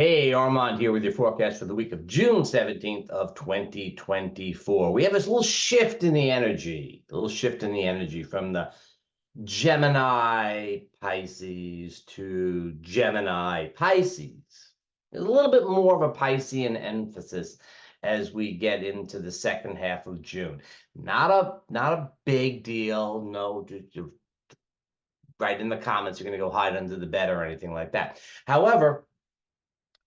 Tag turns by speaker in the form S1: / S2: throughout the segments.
S1: Hey, Armand here with your forecast for the week of June 17th of 2024. We have this little shift in the energy, from the Gemini Pisces to Gemini Pisces. There's a little bit more of a Piscean emphasis as we get into the second half of June. Not a big deal. No, just right in the comments, you're going to go hide under the bed or anything like that. However,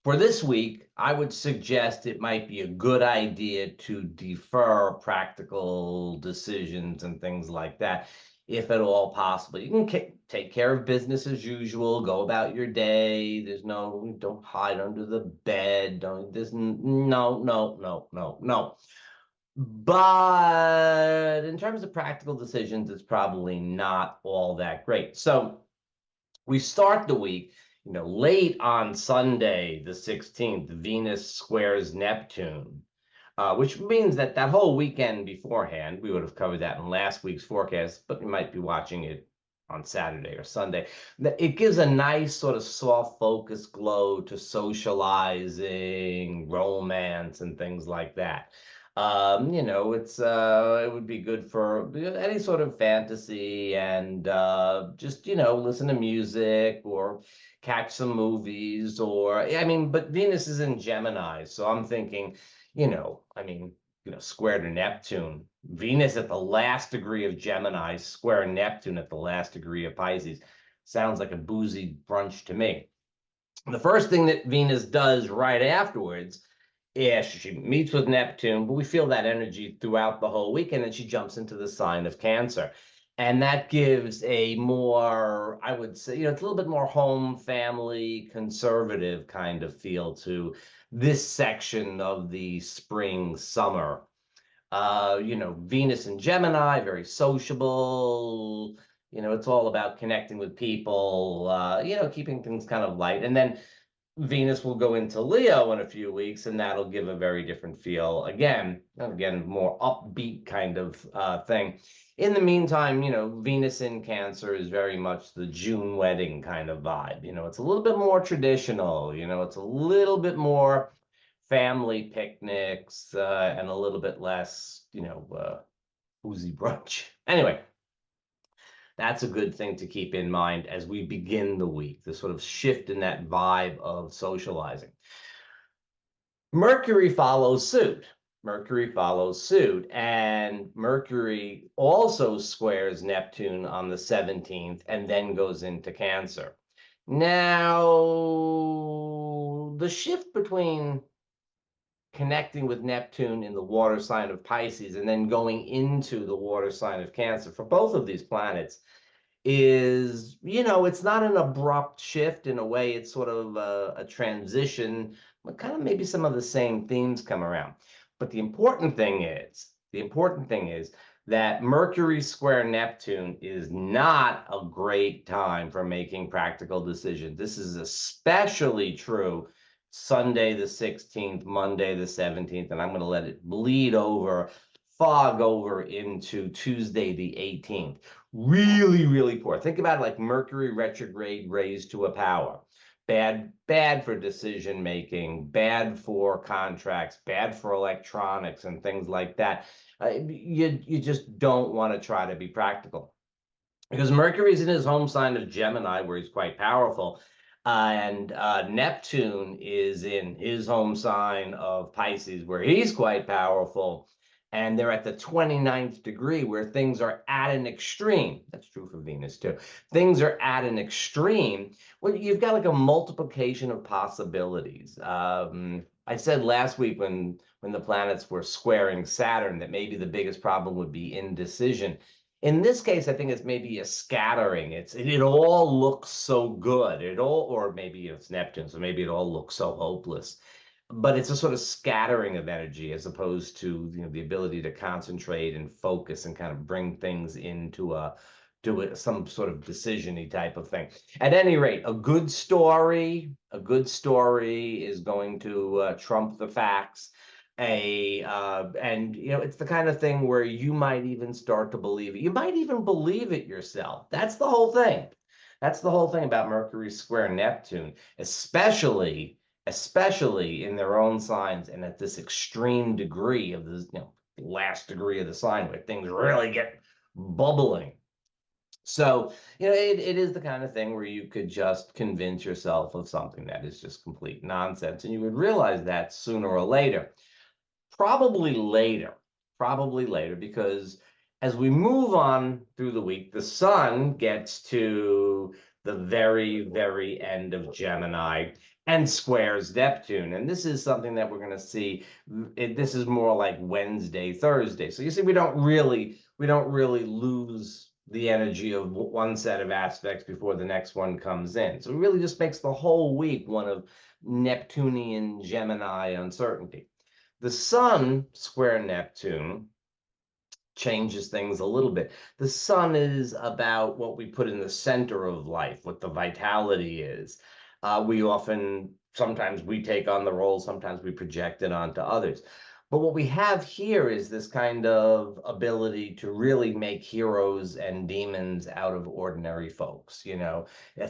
S1: for this week, I would suggest it might be a good idea to defer practical decisions and things like that, if at all possible. You can take care of business as usual, go about your day. Don't hide under the bed. No. But in terms of practical decisions, it's probably not all that great. So we start the week, late on Sunday, the 16th, Venus squares Neptune, which means that whole weekend beforehand, we would have covered that in last week's forecast, but you might be watching it on Saturday or Sunday. It gives a nice sort of soft focus glow to socializing, romance, and things like that. It would be good for any sort of fantasy and just listen to music or catch some movies but Venus is in Gemini, so I'm thinking, square to Neptune. Venus at the last degree of Gemini, square Neptune at the last degree of Pisces. Sounds like a boozy brunch to me. The first thing that Venus does right afterwards, yeah, she meets with Neptune, but we feel that energy throughout the whole week, and then she jumps into the sign of Cancer. And that gives a more, I would say, it's a little bit more home, family, conservative kind of feel to this section of the spring, summer. Venus and Gemini, very sociable. It's all about connecting with people, keeping things kind of light. And then Venus will go into Leo in a few weeks, and that'll give a very different feel. Again, more upbeat kind of thing. In the meantime, Venus in Cancer is very much the June wedding kind of vibe. It's a little bit more traditional. It's a little bit more family picnics and a little bit less, boozy brunch. Anyway, that's a good thing to keep in mind as we begin the week, the sort of shift in that vibe of socializing. Mercury follows suit. And Mercury also squares Neptune on the 17th and then goes into Cancer. Now, the shift between connecting with Neptune in the water sign of Pisces and then going into the water sign of Cancer for both of these planets is, it's not an abrupt shift. In a way, it's sort of a transition, but kind of maybe some of the same themes come around. But the important thing is that Mercury square Neptune is not a great time for making practical decisions. This is especially true Sunday the 16th, Monday the 17th, and I'm going to let it fog over into Tuesday the 18th. Really, really poor. Think about it like Mercury retrograde raised to a power. Bad for decision making, bad for contracts, bad for electronics and things like that. You just don't want to try to be practical, because Mercury's in his home sign of Gemini, where he's quite powerful. And Neptune is in his home sign of Pisces, where he's quite powerful. And they're at the 29th degree, where things are at an extreme. That's true for Venus, too. Things are at an extreme. Well, you've got like a multiplication of possibilities. I said last week when the planets were squaring Saturn that maybe the biggest problem would be indecision. In this case, I think it's maybe a scattering. It all looks so good. Or maybe it's Neptune, so maybe it all looks so hopeless. But it's a sort of scattering of energy as opposed to the ability to concentrate and focus and kind of bring things into some sort of decision-y type of thing. At any rate, a good story is going to trump the facts. It's the kind of thing where you might even start to believe it. You might even believe it yourself. That's the whole thing. That's the whole thing about Mercury square Neptune, especially especially in their own signs and at this extreme degree of this, last degree of the sign where things really get bubbling. So, it is the kind of thing where you could just convince yourself of something that is just complete nonsense, and you would realize that sooner or later. Probably later, probably later, because as we move on through the week, the sun gets to the very, very end of Gemini and squares Neptune. And this is something that we're going to see. This is more like Wednesday, Thursday. So you see, we don't really lose the energy of one set of aspects before the next one comes in. So it really just makes the whole week one of Neptunian Gemini uncertainty. The sun square Neptune changes things a little bit. The sun is about what we put in the center of life, what the vitality is. Sometimes we take on the role, sometimes we project it onto others. But what we have here is this kind of ability to really make heroes and demons out of ordinary folks,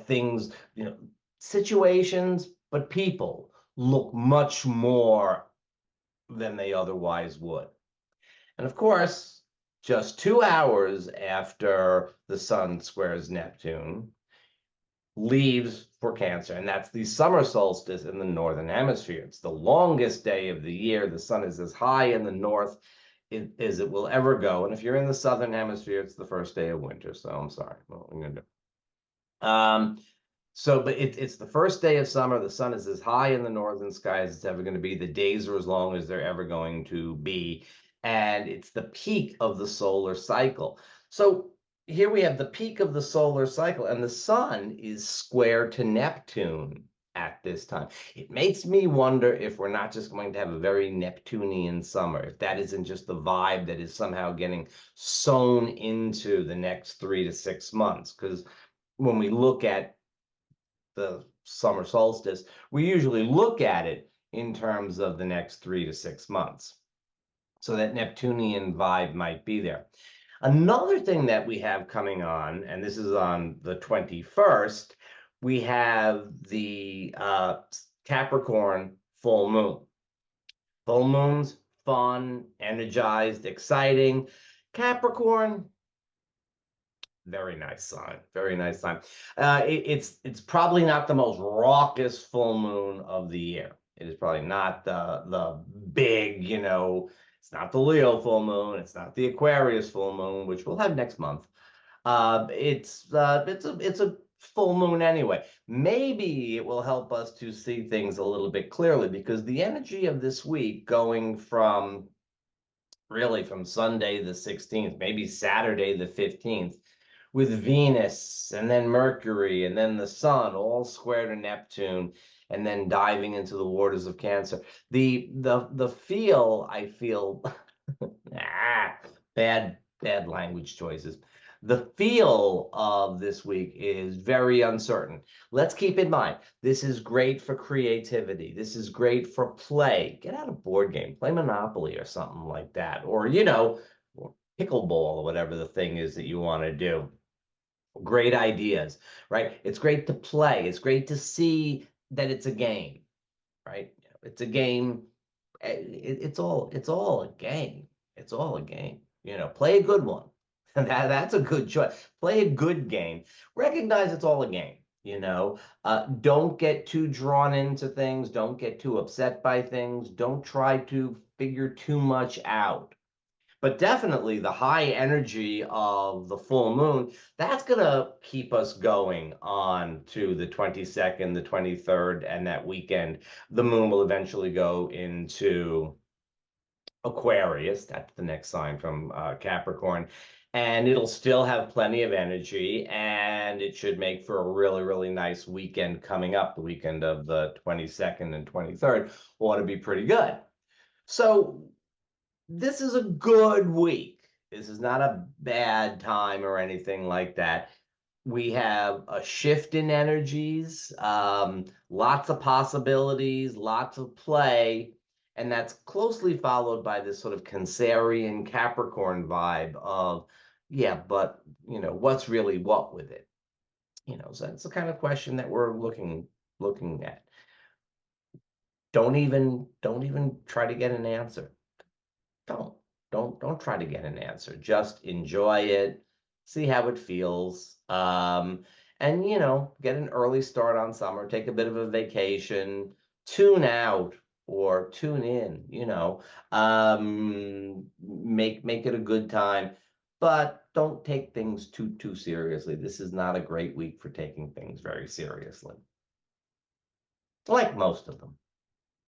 S1: things, situations, but people look much more than they otherwise would. And of course, just 2 hours after the sun squares Neptune, leaves for Cancer, and that's the summer solstice in the northern hemisphere. It's the longest day of the year. The sun is as high in the north as it will ever go. And if you're in the southern hemisphere, it's the first day of winter. So I'm sorry. What we're gonna do. But it's the first day of summer. The sun is as high in the northern sky as it's ever going to be. The days are as long as they're ever going to be. And it's the peak of the solar cycle. So here we have the peak of the solar cycle, and the sun is square to Neptune at this time. It makes me wonder if we're not just going to have a very Neptunian summer, if that isn't just the vibe that is somehow getting sewn into the next 3 to 6 months. Because when we look at the summer solstice, we usually look at it in terms of the next 3 to 6 months. So that Neptunian vibe might be there. Another thing that we have coming on, and this is on the 21st, we have the Capricorn full moon. Full moons, fun, energized, exciting. Capricorn, very nice sign. Very nice sign. It's probably not the most raucous full moon of the year. It is probably not the big, it's not the Leo full moon. It's not the Aquarius full moon, which we'll have next month. It's a full moon anyway. Maybe it will help us to see things a little bit clearly, because the energy of this week going from Sunday the 16th, maybe Saturday the 15th, with Venus and then Mercury and then the sun all square to Neptune, and then diving into the waters of Cancer. I feel bad language choices. The feel of this week is very uncertain. Let's keep in mind, this is great for creativity. This is great for play. Get out a board game, play Monopoly or something like that. Or, or pickleball or whatever the thing is that you want to do. Great ideas, right? It's great to play. It's great to see that it's a game, right? It's a game. It's all a game. It's all a game. Play a good one. That's a good choice. Play a good game. Recognize it's all a game. Don't get too drawn into things. Don't get too upset by things. Don't try to figure too much out. But definitely the high energy of the full moon, that's going to keep us going on to the 22nd, the 23rd, and that weekend. The moon will eventually go into Aquarius. That's the next sign from Capricorn. And it'll still have plenty of energy, and it should make for a really, really nice weekend coming up. The weekend of the 22nd and 23rd ought to be pretty good. So this is a good week. This is not a bad time or anything like that. We have a shift in energies, lots of possibilities, lots of play, and that's closely followed by this sort of Cancerian Capricorn vibe of, yeah, but what's really what with it? So that's the kind of question that we're looking at. Don't even try to get an answer. Don't. Don't try to get an answer. Just enjoy it, see how it feels. And get an early start on summer, take a bit of a vacation, tune out or tune in, make it a good time, but don't take things too seriously. This is not a great week for taking things very seriously, like most of them.